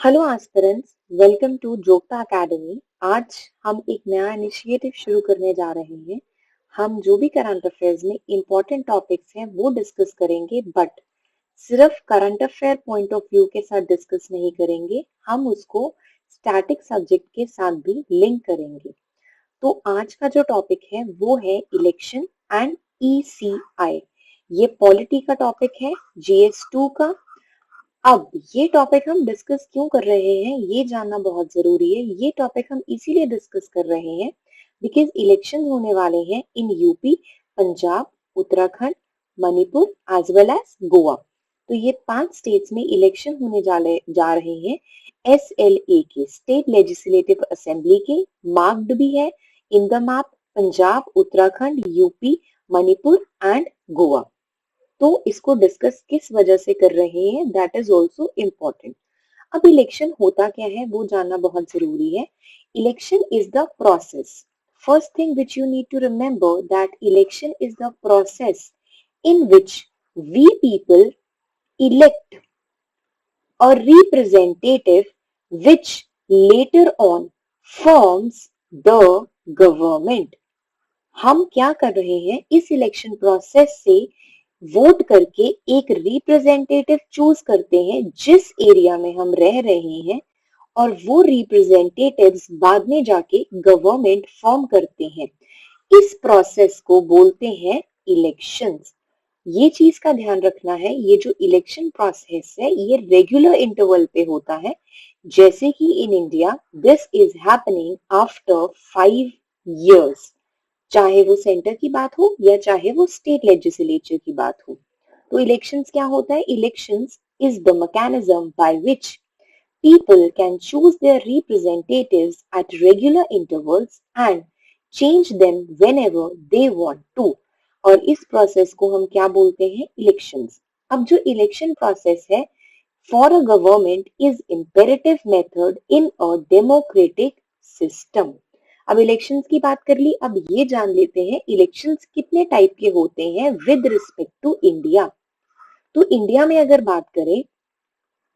Hello aspirants, welcome to जोगता academy. आज हम एक नया इनिशिएटिव शुरू करने जा रहे हैं। हम जो भी करंट अफेयर्स में इम्पोर्टेंट टॉपिक्स हैं वो डिस्कस करेंगे, बट सिर्फ current affair point of view के साथ डिस्कस नहीं करेंगे। हम उसको स्टैटिक सब्जेक्ट के साथ भी लिंक करेंगे। तो आज का जो टॉपिक है वो है इलेक्शन एंड ईसीआई। ये पॉलिटी का टॉपिक है, जीएस2 का। अब ये टॉपिक हम डिस्कस क्यों कर रहे हैं ये जानना बहुत जरूरी है। ये टॉपिक हम इसीलिए डिस्कस कर रहे हैं बिकॉज इलेक्शन होने वाले हैं in UP, Punjab, Uttarakhand, Manipur as well as Goa. तो ये 5 स्टेट्स में इलेक्शन होने जा रहे हैं। एसएलए के, स्टेट लेजिस्लेटिव असेंबली के, मार्क्ड भी है in the map Punjab, Uttarakhand, UP, Manipur and Goa. तो इसको डिस्कस किस वजह से कर रहे हैं, दैट इज ऑल्सो इम्पोर्टेंट। अब इलेक्शन होता क्या है वो जानना बहुत जरूरी है। Election is the process. First thing which you need to remember that election is the process in which we people elect a representative which later on forms the government। हम क्या कर रहे हैं, इस इलेक्शन प्रोसेस से vote करके एक representative choose करते हैं जिस एरिया में हम रह रहे हैं, और वो रिप्रेजेंटेटिव्स बाद में जाके गवर्नमेंट फॉर्म करते हैं। इस प्रोसेस को बोलते हैं इलेक्शंस। ये चीज का ध्यान रखना है, ये जो इलेक्शन प्रोसेस है ये रेगुलर इंटरवल पे होता है। जैसे कि in India this is happening after 5 years, चाहे वो सेंटर की बात हो या चाहे वो स्टेट लेजिस्लेचर की बात हो। तो इलेक्शंस क्या होता है, elections is the mechanism by which people can choose their representatives at regular intervals and change them whenever they want to। और इस प्रोसेस को हम क्या बोलते हैं, इलेक्शंस। अब जो इलेक्शन प्रोसेस है for a government is imperative method in a democratic system. अब इलेक्शंस की बात कर ली, अब ये जान लेते हैं इलेक्शंस कितने टाइप के होते हैं विद रिस्पेक्ट टू इंडिया। तो इंडिया में अगर बात करें,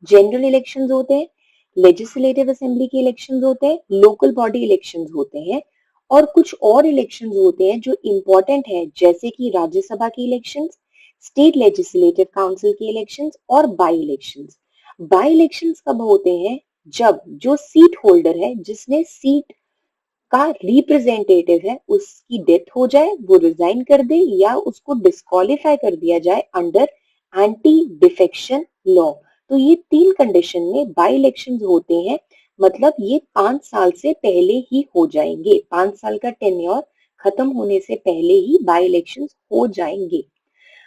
जनरल इलेक्शंस होते हैं, लेजिस्लेटिव असेंबली के इलेक्शंस होते हैं, लोकल बॉडी इलेक्शंस होते हैं, और कुछ और इलेक्शंस होते हैं जो इंपॉर्टेंट है, जैसे कि राज्यसभा की इलेक्शंस, स्टेट लेजिस्लेटिव काउंसिल की इलेक्शंस और बाई इलेक्शंस। बाई इलेक्शंस कब होते हैं, जब जो सीट होल्डर है, जिसने सीट का रिप्रेजेंटेटिव है, उसकी डेथ हो जाए, वो रिजाइन कर दे या उसको डिस्क्वालीफाई कर दिया जाए अंडर एंटी डिफेक्शन लॉ। तो ये 3 कंडीशन में बाई इलेक्शंस होते हैं। मतलब ये 5 साल से पहले ही हो जाएंगे, 5 साल का टेन्योर खत्म होने से पहले ही बाई इलेक्शंस हो जाएंगे।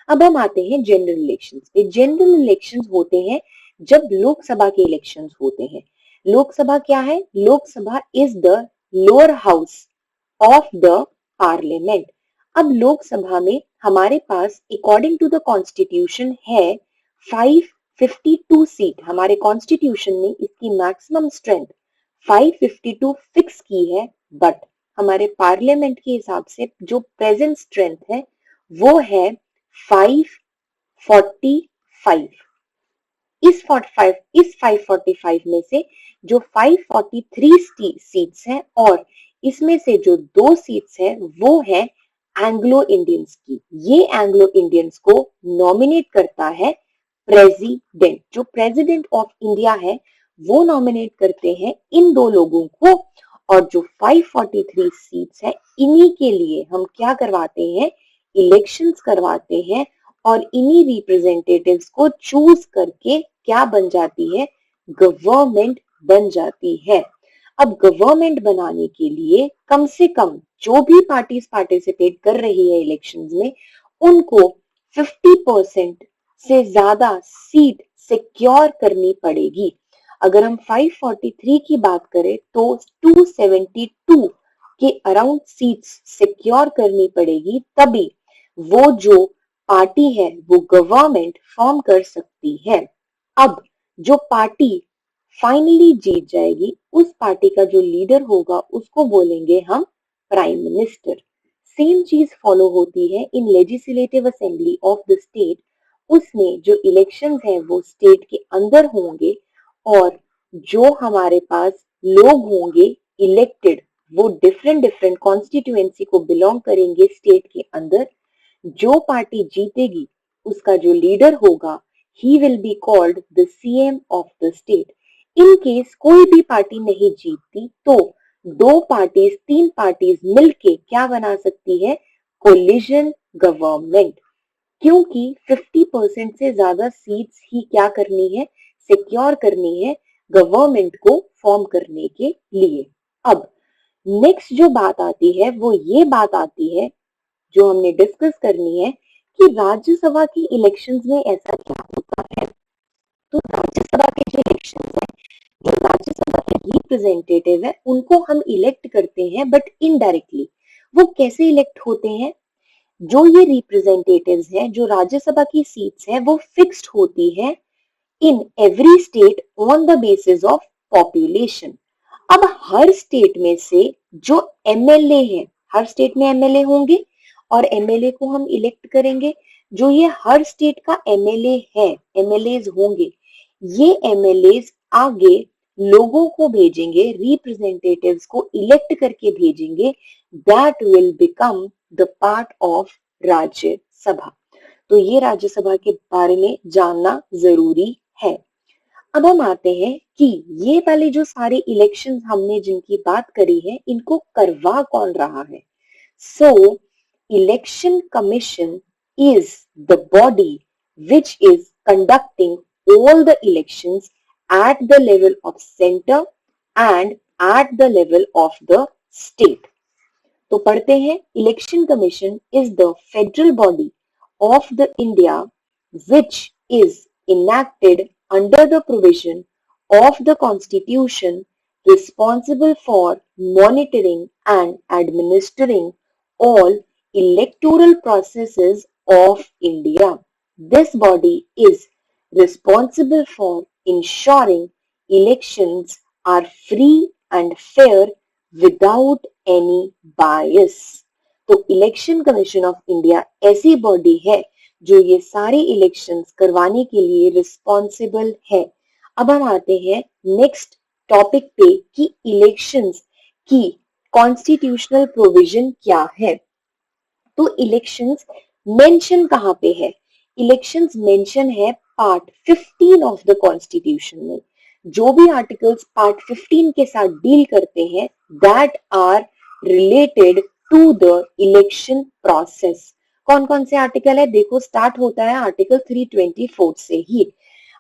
अब हम आते हैं जनरल इलेक्शंस पे। जनरल इलेक्शंस होते हैं जब लोकसभा के इलेक्शंस होते हैं। लोकसभा क्या है, Lok Sabha is the lower house of the parliament. अब लोकसभा में हमारे पास अकॉर्डिंग टू द कॉन्स्टिट्यूशन है 552 सीट। हमारे कॉन्स्टिट्यूशन ने इसकी मैक्सिमम स्ट्रेंथ 552 फिक्स की है, बट हमारे पार्लियामेंट के हिसाब से जो प्रेजेंट स्ट्रेंथ है वो है 545। इस 545 में से जो 543 सीट्स हैं, और इसमें से जो 2 सीट्स हैं वो है एंग्लो इंडियंस की। ये एंग्लो इंडियंस को नॉमिनेट करता है प्रेसिडेंट। जो प्रेसिडेंट ऑफ इंडिया है वो नॉमिनेट करते हैं इन 2 लोगों को। और जो 543 सीट्स है, इन्हीं के लिए हम क्या करवाते हैं, इलेक्शंस करवाते हैं, और इन्हीं रिप्रेजेंटेटिव्स को चूज करके क्या बन जाती है, गवर्नमेंट बन जाती है। अब गवर्नमेंट बनाने के लिए कम से कम जो भी पार्टीज पार्टिसिपेट कर रही है इलेक्शंस में, उनको 50% से ज्यादा सीट सिक्योर करनी पड़ेगी। अगर हम 543 की बात करें तो 272 के अराउंड सीट्स सिक्योर करनी पड़ेगी, तभी वो जो पार्टी है वो गवर्नमेंट फॉर्म कर सकती है। अब जो पार्टी फाइनली जीत जाएगी, उस पार्टी का जो लीडर होगा उसको बोलेंगे हम प्राइम मिनिस्टर। सेम चीज फॉलो होती है in legislative assembly of the state. उसमें जो इलेक्शंस हैं वो स्टेट के अंदर होंगे, और जो हमारे पास लोग होंगे इलेक्टेड, वो डिफरेंट डिफरेंट कॉन्स्टिट्यूएंसी को बिलोंग करेंगे स्टेट के अंदर। जो पार्टी जीतेगी उसका जो लीडर होगा he will be called the CM of the state. In case कोई भी पार्टी नहीं जीतती तो दो पार्टीज, तीन पार्टीज मिलके क्या बना सकती है, कोलिजन गवर्नमेंट। क्योंकि 50% से ज्यादा सीट्स ही क्या करनी है, सिक्योर करनी है गवर्नमेंट को फॉर्म करने के लिए। अब नेक्स्ट जो बात आती है वो ये बात आती है जो हमने डिस्कस करनी है कि राज्यसभा की इलेक्शंस में ऐसा क्या होता है। तो राज्यसभा के जो इलेक्शन है, जो राज्यसभा के रिप्रेजेंटेटिव है उनको हम इलेक्ट करते हैं बट इनडायरेक्टली। वो कैसे इलेक्ट होते हैं, जो ये रिप्रेजेंटेटिव्स हैं, जो राज्यसभा की सीट्स हैं वो फिक्स्ड होती है in every state on the basis of population. अब हर स्टेट में से जो एमएलए हैं, हर स्टेट में एमएलए होंगे और एमएलए को हम इलेक्ट करेंगे। जो ये हर स्टेट का एमएलए है, एमएलएज होंगे, ये एमएलएज आगे लोगों को भेजेंगे, रिप्रेजेंटेटिव्स को इलेक्ट करके भेजेंगे, that will become the part of Rajya Sabha. तो ये राज्यसभा के बारे में जानना जरूरी है। अब हम आते हैं कि ये वाले जो सारे इलेक्शंस हमने जिनकी बात करी है इनको करवा कौन रहा है। So election commission is the body which is conducting all the elections at the level of center and at the level of the state. तो पढ़ते हैं, election commission is the federal body of the India which is enacted under the provision of the constitution, responsible for monitoring and administering all electoral processes of India. This body is responsible for ensuring elections are free and fair without any bias. तो election commission of India ऐसी body है जो ये सारे elections करवाने के लिए responsible है। अब हम आते हैं नेक्स्ट टॉपिक पे कि इलेक्शंस की कॉन्स्टिट्यूशनल प्रोविजन क्या है। तो इलेक्शंस मेंशन कहां पे है, इलेक्शंस मेंशन है पार्ट 15 ऑफ द कॉन्स्टिट्यूशन में। जो भी आर्टिकल्स पार्ट 15 के साथ डील करते हैं that are related to the election process. कौन कौन से आर्टिकल है, देखो स्टार्ट होता है आर्टिकल 324 से ही।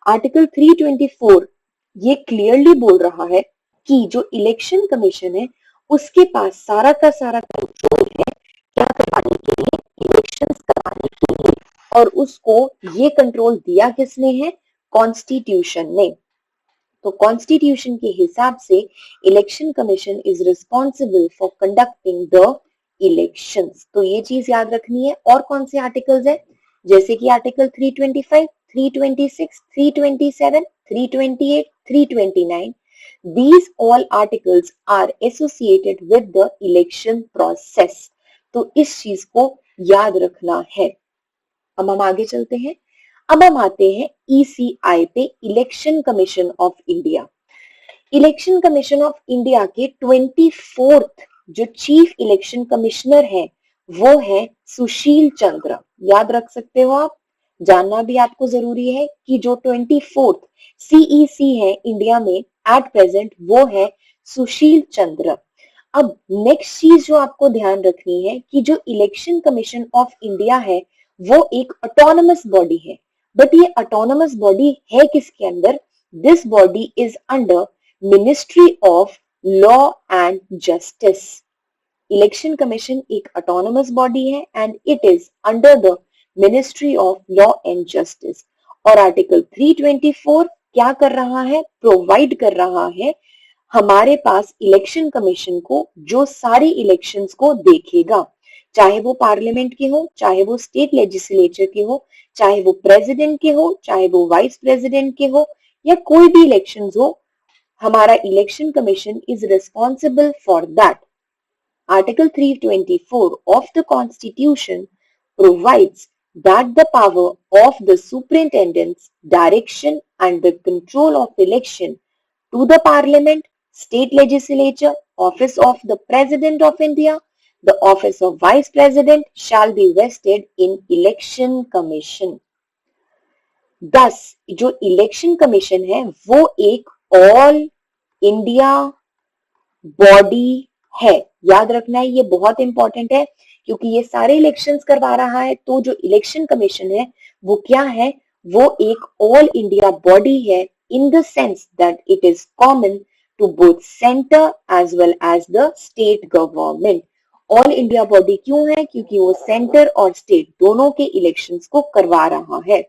आर्टिकल 324 ये क्लियरली बोल रहा है कि जो इलेक्शन कमीशन है उसके पास सारा का सारा कंट्रोल है क्या करवाने के लिए, इलेक्शंस कराने के लिए। और उसको ये कंट्रोल दिया किसने है, कॉन्स्टिट्यूशन ने। तो कॉन्स्टिट्यूशन के हिसाब से election commission is responsible for conducting the elections. तो ये चीज याद रखनी है। और कौन से आर्टिकल्स है, जैसे कि article 325, 326, 327, 328, 329, these all articles are associated with the election process। तो इस चीज को याद रखना है। अब हम आगे चलते हैं। अब हम आते हैं ईसीआई पे, election commission of India. Election commission of India के 24th जो चीफ इलेक्शन कमिश्नर है वो है सुशील चंद्र। याद रख सकते हो आप, जानना भी आपको जरूरी है कि जो 24th सीईसी है इंडिया में एट प्रेजेंट वो है सुशील चंद्र। अब नेक्स्ट चीज जो आपको ध्यान रखनी है कि जो इलेक्शन कमीशन ऑफ इंडिया है वो एक ऑटोनमस बॉडी है। बट ये ऑटोनमस बॉडी है किसके अंदर, this body is under ministry of law and justice. Election commission एक ऑटोनमस बॉडी है and it is under the ministry of law and justice. और आर्टिकल 324 क्या कर रहा है, प्रोवाइड कर रहा है हमारे पास इलेक्शन कमीशन को जो सारे इलेक्शंस को देखेगा, चाहे वो पार्लियामेंट के हो, चाहे वो स्टेट लेजिस्लेचर के हो, चाहे वो प्रेसिडेंट के हो, चाहे वो वाइस प्रेसिडेंट के हो, या कोई भी इलेक्शंस हो, हमारा election commission is responsible for that. Article 324 of the Constitution provides that the power of the superintendence, direction and the control of election to the Parliament, State Legislature, Office of the President of India, the Office of Vice President shall be vested in Election Commission. thus जो election commission है वो एक all India body है। याद रखना है, ये बहुत इंपॉर्टेंट है क्योंकि ये सारे इलेक्शंस करवा रहा है। तो जो इलेक्शन कमीशन है वो क्या है, वो एक ऑल इंडिया बॉडी है in the sense that it is common to both centre as well as the state government. All India body क्यों है, क्योंकि वो सेंटर और स्टेट दोनों के इलेक्शंस को करवा रहा है।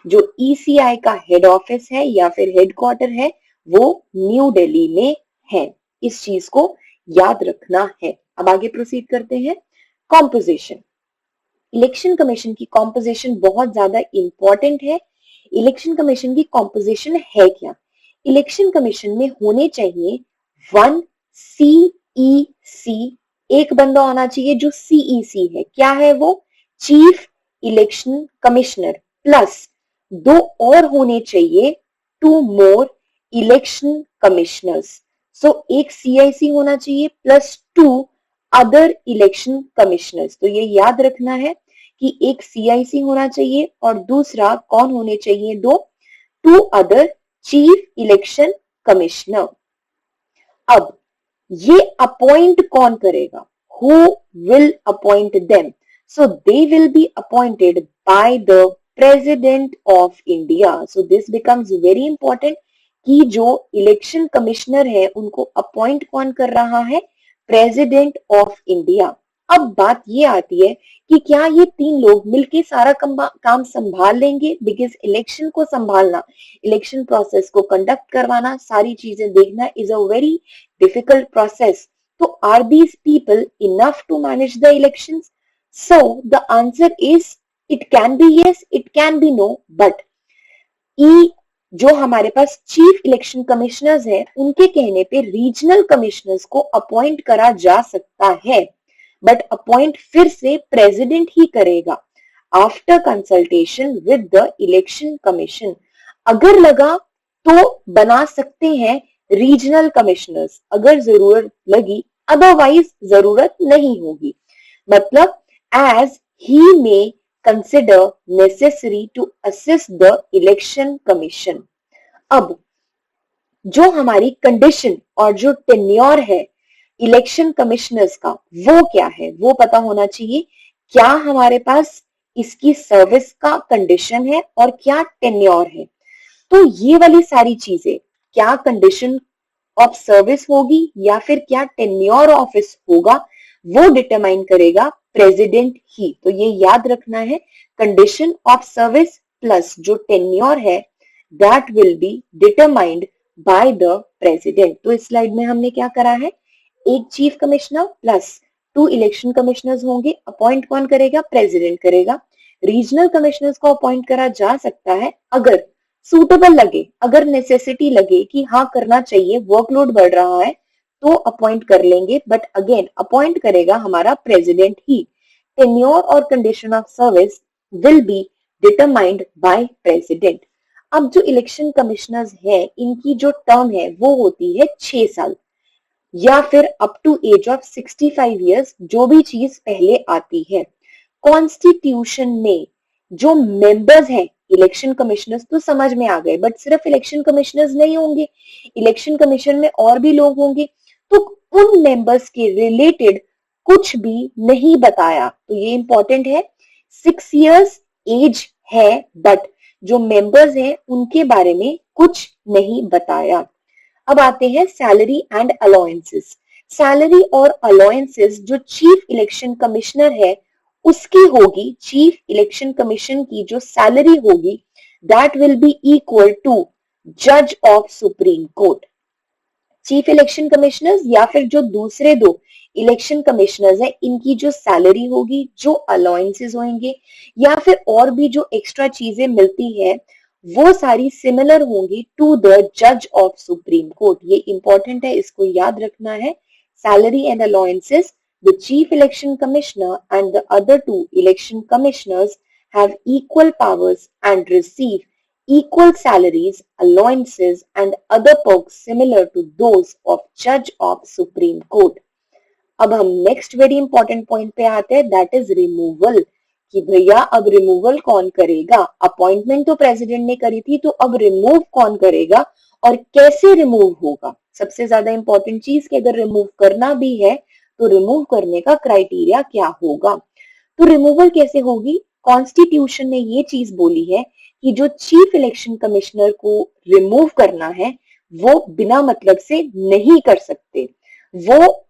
जो ईसीआई का हेड ऑफिस है या फिर हेडक्वार्टर है वो न्यू दिल्ली में है। इस चीज को याद रखना है। अब आगे प्रोसीड करते हैं। कॉम्पोजिशन, इलेक्शन कमीशन की कॉम्पोजिशन बहुत ज्यादा इंपॉर्टेंट है। इलेक्शन कमीशन की कॉम्पोजिशन है क्या, इलेक्शन कमीशन में होने चाहिए 1 CEC, एक बंदा होना चाहिए जो CEC है। क्या है वो, चीफ इलेक्शन कमिश्नर, प्लस 2 और होने चाहिए 2 मोर इलेक्शन कमिश्नर्स। सो एक CIC होना चाहिए प्लस 2 अदर इलेक्शन कमिश्नर्स। तो ये याद रखना है कि एक CIC होना चाहिए और दूसरा कौन होने चाहिए, 2 अदर चीफ इलेक्शन कमिश्नर। अब ये अपॉइंट कौन करेगा, who will appoint them, so they will be appointed by the president of India. So this becomes very important कि जो इलेक्शन कमिश्नर है उनको अपॉइंट कौन कर रहा है, प्रेसिडेंट ऑफ इंडिया। अब बात ये आती है कि क्या ये 3 लोग मिलके सारा काम संभाल लेंगे, बिकॉज इलेक्शन को संभालना, इलेक्शन प्रोसेस को कंडक्ट करवाना, सारी चीजें देखना is a very difficult process. तो are these people enough to manage the elections? So the answer is it can be yes, it can be no, but जो हमारे पास चीफ इलेक्शन कमिश्नर्स हैं उनके कहने पे रीजनल कमिश्नर्स को appoint करा जा सकता है, बट अपॉइंट फिर से प्रेसिडेंट ही करेगा after consultation with the election commission. अगर लगा तो बना सकते हैं रीजनल कमिश्नर्स अगर जरूरत लगी, अदरवाइज जरूरत नहीं होगी। मतलब एज ही में consider necessary to assist the election commission। अब जो हमारी कंडीशन और जो टेन्योर है इलेक्शन कमिश्नर्स का वो क्या है, वो पता होना चाहिए। क्या हमारे पास इसकी सर्विस का कंडीशन है और क्या टेन्योर है। तो ये वाली सारी चीजें, क्या कंडीशन ऑफ सर्विस होगी या फिर क्या टेन्योर ऑफिस होगा, वो डिटरमाइन करेगा प्रेसिडेंट ही। तो ये याद रखना है, कंडीशन ऑफ सर्विस प्लस जो टेन्योर है that will be determined by the president. तो इस स्लाइड में हमने क्या करा है, एक chief commissioner plus 2 election commissioners होंगे। अपॉइंट कौन करेगा, प्रेसिडेंट करेगा। रीजनल कमिश्नर्स को अपॉइंट करा जा सकता है अगर सूटेबल लगे, अगर नेसेसिटी लगे कि हाँ करना चाहिए, वर्कलोड बढ़ रहा है तो अपॉइंट कर लेंगे, बट अगेन अपॉइंट करेगा हमारा प्रेसिडेंट ही। टेन्योर और condition of service will be determined by president. अब जो इलेक्शन कमिश्नर्स हैं इनकी जो टर्म है वो होती है 6 साल या फिर up to age of 65 years, जो भी चीज पहले आती है। कॉन्स्टिट्यूशन में जो मेंबर्स हैं इलेक्शन कमिश्नर्स तो समझ में आ गए, बट सिर्फ इलेक्शन कमिश्नर्स नहीं होंगे, इलेक्शन कमीशन में और भी लोग होंगे। तो उन मेंबर्स के रिलेटेड कुछ भी नहीं बताया, तो ये इंपॉर्टेंट है। 6 इयर्स एज है बट जो मेंबर्स हैं उनके बारे में कुछ नहीं बताया। अब आते हैं सैलरी एंड अलाउंसेस। सैलरी और अलाउंसेस जो चीफ इलेक्शन कमिश्नर है उसकी होगी, चीफ इलेक्शन कमीशन की जो सैलरी होगी that will be equal to जज of Supreme Court. Chief election commissioners या फिर जो दूसरे 2 इलेक्शन कमिश्नर्स हैं इनकी जो सैलरी होगी, जो अलाउंसेस होंगे या फिर और भी जो एक्स्ट्रा चीजें मिलती है वो सारी सिमिलर होंगी टू द जज ऑफ सुप्रीम कोर्ट। ये इंपॉर्टेंट है, इसको याद रखना है। Salary and allowances, the chief election commissioner and the other 2 election commissioners have equal powers and receive equal salaries, allowances and other perks similar to those of judge of Supreme Court. अब हम next very important point पे आते हैं, that is removal. कि भैया अब removal कौन करेगा? अपॉइंटमेंट तो प्रेसिडेंट ने करी थी, तो अब रिमूव कौन करेगा और कैसे रिमूव होगा? सबसे ज्यादा इंपॉर्टेंट चीज कि अगर रिमूव करना भी है तो रिमूव करने का क्राइटेरिया क्या होगा? तो रिमूवल कैसे होगी? कॉन्स्टिट्यूशन ने ये चीज बोली है कि जो चीफ इलेक्शन कमिश्नर को रिमूव करना है वो बिना मतलब से नहीं कर सकते। वो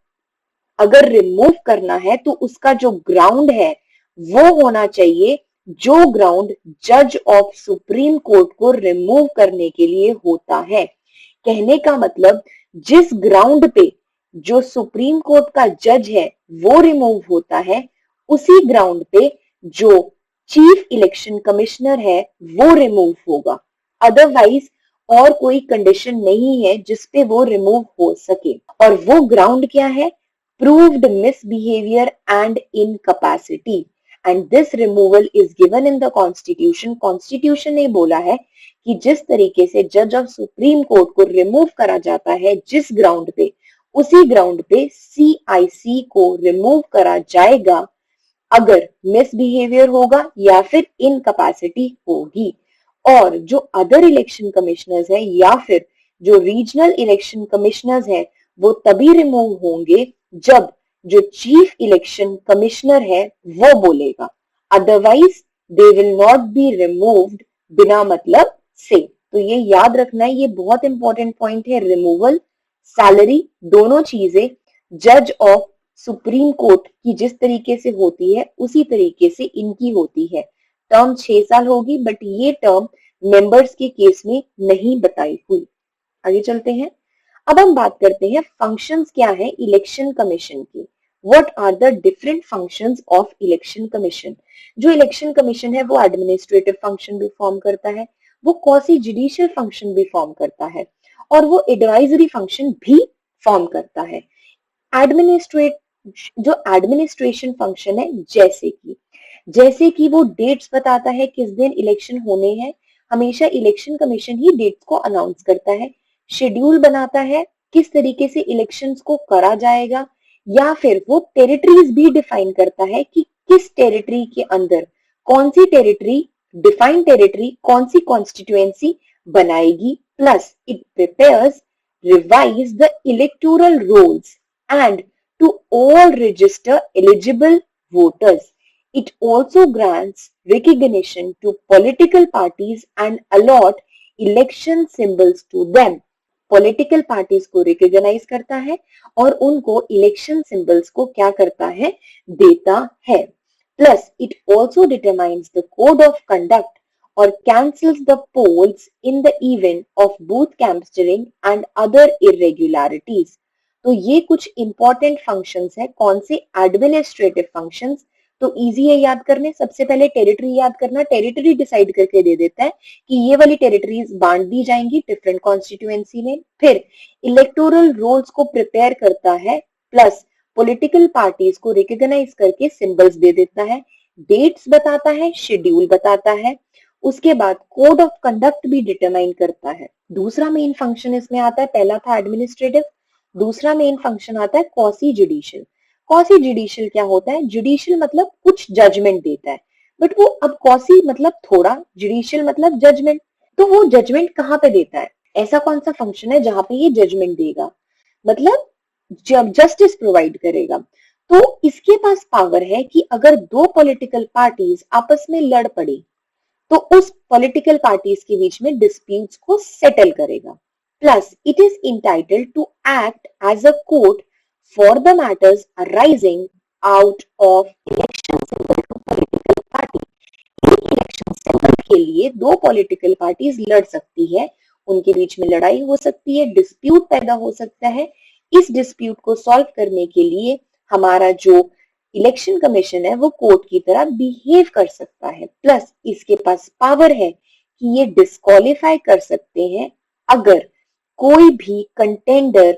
अगर रिमूव करना है तो उसका जो ग्राउंड है वो होना चाहिए जो ग्राउंड जज ऑफ सुप्रीम कोर्ट को रिमूव करने के लिए होता है। कहने का मतलब जिस ग्राउंड पे जो सुप्रीम कोर्ट का जज है वो रिमूव होता है, उसी ग्राउंड पे जो चीफ इलेक्शन कमिश्नर है वो रिमूव होगा। अदरवाइज और कोई कंडीशन नहीं है जिसपे वो रिमूव हो सके। और वो ग्राउंड क्या है? proved misbehavior and incapacity, and this removal is given in the constitution। constitution ने बोला है कि जिस तरीके से जज ऑफ सुप्रीम कोर्ट को रिमूव करा जाता है जिस ग्राउंड पे, उसी ग्राउंड पे CIC को रिमूव करा जाएगा अगर मिसबिहेवियर होगा या फिर इनकैपेसिटी होगी। और जो अदर इलेक्शन कमिश्नर्स हैं या फिर जो रीजनल इलेक्शन कमिश्नर्स हैं वो तभी रिमूव होंगे जब जो चीफ इलेक्शन कमिश्नर है वो बोलेगा। Otherwise they will not be removed बिना मतलब से। तो ये याद रखना है, ये बहुत इंपॉर्टेंट पॉइंट है। रिमूवल, सैलरी, दोनों चीजें जज ऑफ सुप्रीम कोर्ट की जिस तरीके से होती है उसी तरीके से इनकी होती है। टर्म 6 साल होगी, बट ये टर्म मेंबर्स के केस में नहीं बताई हुई। आगे चलते हैं। अब हम बात करते हैं फंक्शंस क्या है इलेक्शन कमीशन की। What are the different functions of election commission? जो इलेक्शन कमीशन है वो एडमिनिस्ट्रेटिव फंक्शन भी फॉर्म करता है, वो क्वासी जुडिशियल फंक्शन भी फॉर्म करता है और वो एडवाइजरी फंक्शन भी फॉर्म करता है। एडमिनिस्ट्रेट जो एडमिनिस्ट्रेशन फंक्शन है, जैसे कि वो डेट्स बताता है किस दिन इलेक्शन होने हैं, हमेशा इलेक्शन कमीशन ही डेट्स को अनाउंस करता है। शेड्यूल बनाता है किस तरीके से इलेक्शंस को करा जाएगा, या फिर वो टेरिटरीज भी डिफाइन करता है कि किस टेरिटरी के अंदर कौन सी टेरिटरी, डिफाइंड टेरिटरी कौन सी कॉन्स्टिट्यूएंसी बनाएगी। Plus it prepares revise the electoral rolls and to all register eligible voters. It also grants recognition to political parties and allot election symbols to them. Political parties को recognize करता है और उनको election symbols को क्या करता है? देता है। Plus, it also determines the code of conduct or cancels the polls in the event of booth tampering and other irregularities. तो ये कुछ इंपॉर्टेंट फंक्शंस है। कौन से? Administrative functions. तो इजी है याद करने। सबसे पहले टेरिटरी याद करना, टेरिटरी डिसाइड करके दे देता है कि ये वाली टेरिटरीज बांट दी जाएंगी डिफरेंट कॉन्स्टिट्यूएंसी में। फिर इलेक्टोरल रोल्स को प्रिपेयर करता है, प्लस पॉलिटिकल पार्टीज को रिकॉग्नाइज करके सिंबल्स दे देता है, डेट्स बताता है, शेड्यूल बताता है। उसके बाद कोड ऑफ कंडक्ट भी डिटरमाइन करता है। दूसरा मेन फंक्शन इसमें आता है, पहला था एडमिनिस्ट्रेटिव, दूसरा मेन फंक्शन आता है क्वासी जुडिशियल। क्वासी जुडिशियल क्या होता है? जुडिशियल मतलब कुछ जजमेंट देता है, बट वो अब क्वासी मतलब थोड़ा, जुडिशियल मतलब जजमेंट। तो वो जजमेंट कहाँ पे देता है? ऐसा कौन सा फंक्शन है जहां पे ये जजमेंट देगा, मतलब जब जस्टिस प्रोवाइड करेगा। तो इसके पास पावर है कि अगर दो पॉलिटिकल पार्टीज आपस में लड़ पड़ी तो उस पॉलिटिकल पार्टीज के बीच में डिस्प्यूट्स को सेटल करेगा। Plus, it is entitled to act as a court for the matters arising out of election symbol to political party। एक इलेक्शन सिंबल के लिए दो पॉलिटिकल पार्टीज लड़ सकती है, उनके बीच में लड़ाई हो सकती है, डिस्प्यूट पैदा हो सकता है। इस डिस्प्यूट को सॉल्व करने के लिए हमारा जो इलेक्शन कमीशन है वो कोर्ट की तरह बिहेव कर सकता है। प्लस इसके पास पावर है कि ये डिस्क्वालीफाई कर सकते हैं अगर कोई भी कंटेंडर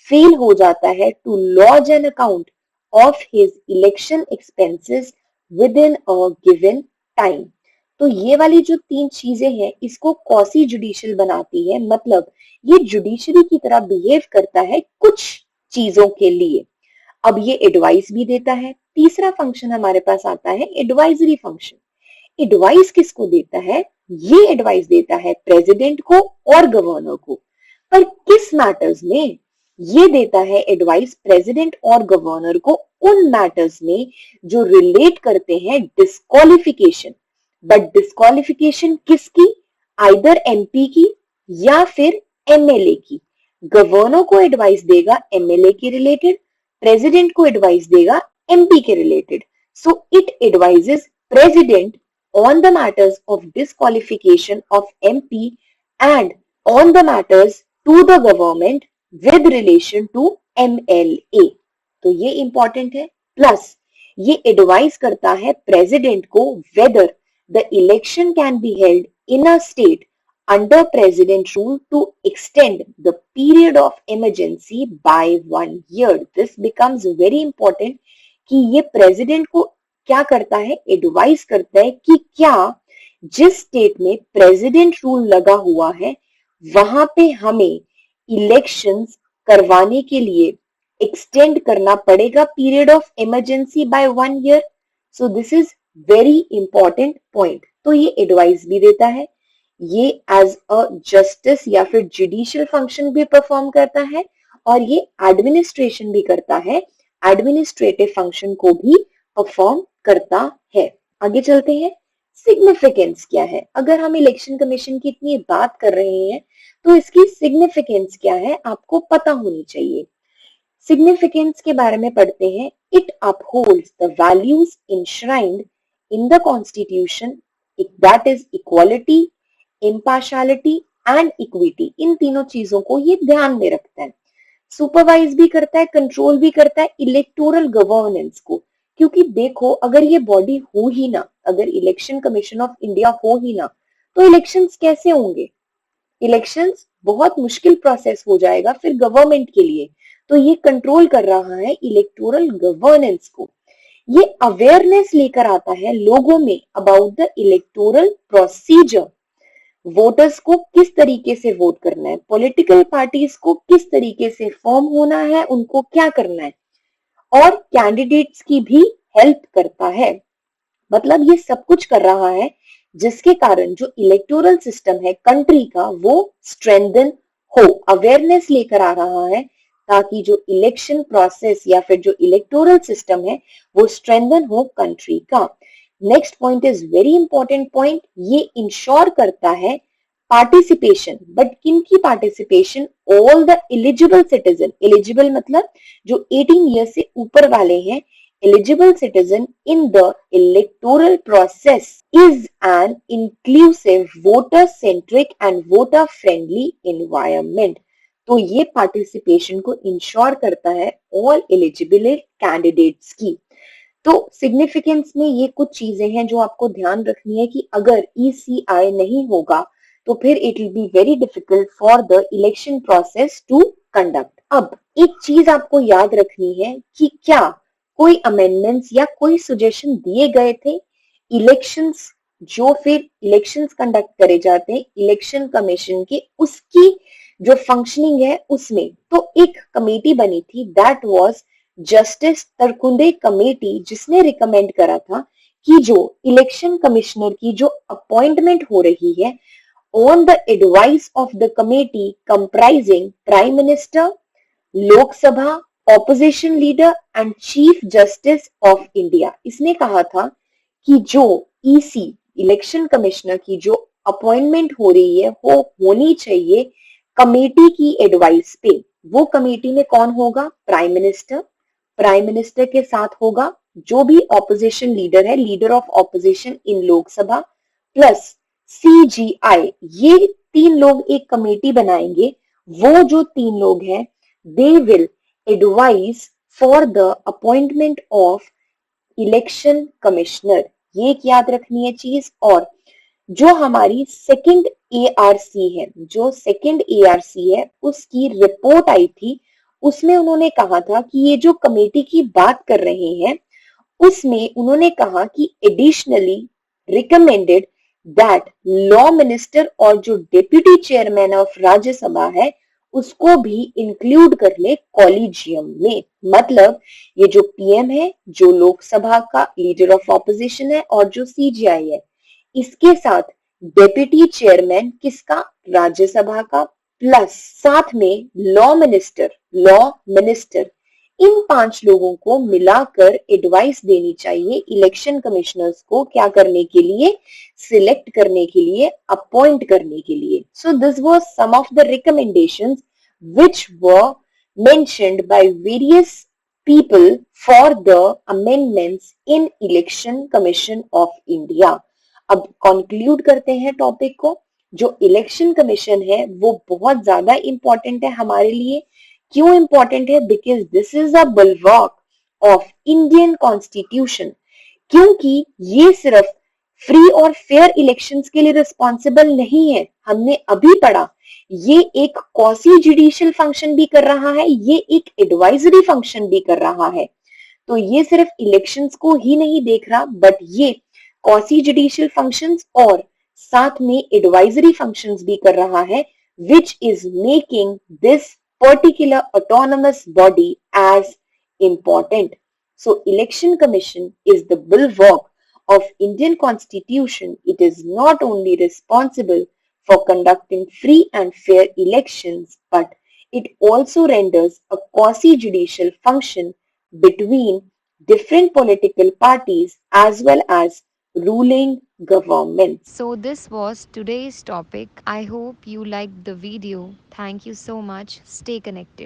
फेल हो जाता है to lodge an account of his election expenses within a given time. तो ये वाली जो तीन चीजें हैं इसको क्वासी जुडिशियल बनाती है, मतलब ये जुडिशरी की तरह बिहेव करता है कुछ चीजों के लिए। अब ये एडवाइस भी देता है। तीसरा फंक्शन हमारे पास आता है एडवाइजरी फंक्शन। एडवाइस किसको देता है? ये एडवाइस देता है प्रेसिडेंट को और गवर्नर को। पर किस मैटर्स में? ये देता है एडवाइस प्रेसिडेंट और गवर्नर को उन मैटर्स में जो रिलेट करते हैं डिस्क्वालिफिकेशन। बट डिस्क्वालिफिकेशन किसकी? आइदर एमपी की या फिर एमएलए की। गवर्नर को एडवाइस देगा एमएलए के रिलेटेड, प्रेसिडेंट को एडवाइस देगा एमपी के related. So it advises president on the matters of disqualification of MP and on the matters to the government with relation to MLA। तो ये important है। Plus ये advice करता है प्रेसिडेंट को whether the election can be held in a state under president rule to extend the period of emergency by 1 year। This becomes very important कि ये president को क्या करता है? एडवाइस करता है कि क्या जिस स्टेट में प्रेसिडेंट रूल लगा हुआ है वहां पे हमें इलेक्शंस करवाने के लिए एक्सटेंड करना पड़ेगा period of emergency by 1 year. So this is very important point. तो ये एडवाइस भी देता है, ये एज अ जस्टिस या फिर जुडिशियल फंक्शन भी परफॉर्म करता है और ये एडमिनिस्ट्रेशन भी करता है, एडमिनिस्ट्रेटिव फंक्शन को भी परफॉर्म करता है। आगे चलते हैं। सिग्निफिकेंस क्या है? अगर हम इलेक्शन कमीशन की इतनी बात कर रहे हैं तो इसकी सिग्निफिकेंस क्या है आपको पता होनी चाहिए। सिग्निफिकेंस के बारे में पढ़ते हैं। It upholds the values enshrined in the constitution, that is equality, impartiality and equity. इन तीनों चीजों को ये ध्यान में रखता है। सुपरवाइज भी करता है, कंट्रोल भी करता है इलेक्टोरल गवर्नेंस को। क्योंकि देखो अगर ये बॉडी हो ही ना, अगर इलेक्शन कमीशन ऑफ इंडिया हो ही ना, तो इलेक्शंस कैसे होंगे? इलेक्शंस बहुत मुश्किल प्रोसेस हो जाएगा फिर गवर्नमेंट के लिए। तो ये कंट्रोल कर रहा है इलेक्टोरल गवर्नेंस को। ये अवेयरनेस लेकर आता है लोगों में about the electoral procedure. Voters को किस तरीके से वोट करना है, पॉलिटिकल पार्टीज को किस तरीके से फॉर्म होना है, उनको क्या करना है, और कैंडिडेट्स की भी हेल्प करता है। मतलब ये सब कुछ कर रहा है जिसके कारण जो इलेक्टोरल सिस्टम है कंट्री का वो स्ट्रेंथन हो। अवेयरनेस लेकर आ रहा है ताकि जो इलेक्शन प्रोसेस या फिर जो इलेक्टोरल सिस्टम है वो स्ट्रेंथन हो कंट्री का। Next point is very important point. ये इंश्योर करता है पार्टिसिपेशन, बट किन की participation? All the eligible citizen. Eligible मतलब जो 18 ईयर से ऊपर वाले हैं, eligible citizen in the electoral process is an inclusive voter centric and voter friendly environment. तो ये पार्टिसिपेशन को इंश्योर करता है ऑल एलिजिबल कैंडिडेट्स की। तो सिग्निफिकेंस में ये कुछ चीजें हैं जो आपको ध्यान रखनी है कि अगर ECI नहीं होगा तो फिर it will be very difficult for the election process to conduct. अब एक चीज आपको याद रखनी है कि क्या कोई अमेंडमेंट्स या कोई सजेशन दिए गए थे इलेक्शंस, जो फिर इलेक्शंस कंडक्ट करे जाते हैं इलेक्शन कमीशन के, उसकी जो फंक्शनिंग है उसमें। तो एक कमेटी बनी थी, दैट वाज जस्टिस तरकुंडे कमेटी, जिसने रिकमेंड करा था कि जो इलेक्शन कमिश्नर की जो अपॉइंटमेंट हो रही है on the advice of the committee comprising Prime Minister, Lok Sabha, Opposition Leader and Chief Justice of India। इसने कहा था कि जो EC इलेक्शन कमिश्नर की जो अपॉइंटमेंट हो रही है वो होनी चाहिए कमेटी की एडवाइस पे। वो कमेटी में कौन होगा? Prime minister. प्राइम मिनिस्टर के साथ होगा जो भी ऑपोजिशन लीडर है, leader of opposition in Lok Sabha, plus CGI। ये तीन लोग एक कमेटी बनाएंगे। वो जो तीन लोग हैं they will advise for the appointment of election commissioner. ये याद रखनी है चीज। और जो हमारी सेकंड ARC है, जो सेकंड ARC है उसकी रिपोर्ट आई थी, उसमें उन्होंने कहा था कि ये जो कमेटी की बात कर रहे हैं उसमें उन्होंने कहा कि additionally recommended that law minister और जो डिप्यूटी चेयरमैन ऑफ राज्यसभा है उसको भी इंक्लूड कर ले कॉलेजियम में। मतलब ये जो पीएम है, जो लोकसभा का लीडर ऑफ ऑपोजिशन है और जो सीजीआई है, इसके साथ डेप्यूटी चेयरमैन किसका, राज्यसभा का, प्लस साथ में लॉ मिनिस्टर, इन 5 लोगों को मिलाकर एडवाइस देनी चाहिए इलेक्शन कमिश्नर्स को, क्या करने के लिए, सिलेक्ट करने के लिए, अपॉइंट करने के लिए। So this was some of the recommendations which were mentioned by various people for the amendments in Election Commission of India। अब कंक्लूड करते हैं टॉपिक को। जो इलेक्शन कमीशन है वो बहुत ज्यादा इंपॉर्टेंट है हमारे लिए। क्यों इंपॉर्टेंट है? Because this is a bulwark of Indian constitution. क्योंकि ये सिर्फ फ्री और फेयर इलेक्शंस के लिए रिस्पॉन्सिबल नहीं है, हमने अभी पढ़ा, ये एक क्वासी जुडिशियल फंक्शन भी कर रहा है, ये एक एडवाइजरी फंक्शन भी कर रहा है। तो ये सिर्फ इलेक्शंस को ही नहीं देख रहा, बट ये क्वासी जुडिशियल फंक्शंस और साथ में एडवाइजरी फंक्शंस भी कर रहा है, which is making this particular autonomous body as important. So election commission is the bulwark of Indian constitution. It is not only responsible for conducting free and fair elections, but it also renders a quasi-judicial function between different political parties as well as ruling governments. So, this was today's topic. I hope you liked the video. Thank you so much. Stay connected.